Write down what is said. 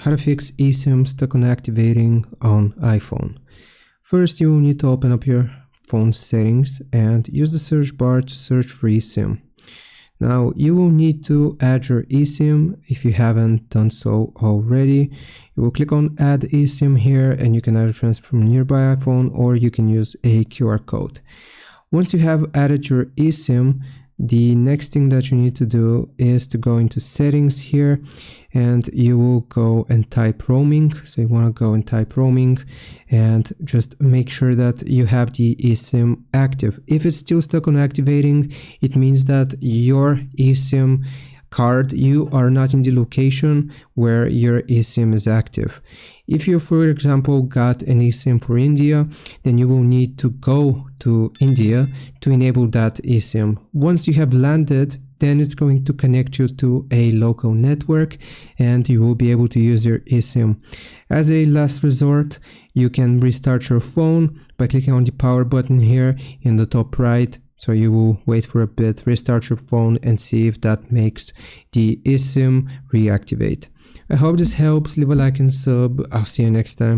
how to fix eSIM stuck on activating on iPhone. First, you will need to open up your phone settings and use the search bar to search for eSIM. Now, you will need to add your eSIM if you haven't done so already. You will click on Add eSIM here, and you can either transfer from nearby iPhone or you can use a QR code. Once you have added your eSIM, the next thing that you need to do is to go into settings here, and you will go and type roaming. So you want to go and type roaming and just make sure that you have the eSIM active. If it's still stuck on activating, it means that your eSIM card, you are not in the location where your eSIM is active. If you, for example, got an eSIM for India, then you will need to go to India to enable that eSIM. Once you have landed, then it's going to connect you to a local network and you will be able to use your eSIM. As a last resort, you can restart your phone by clicking on the power button here in the top right. So you will wait for a bit, restart your phone and see if that makes the eSIM reactivate. I hope this helps. Leave a like and sub. I'll see you next time.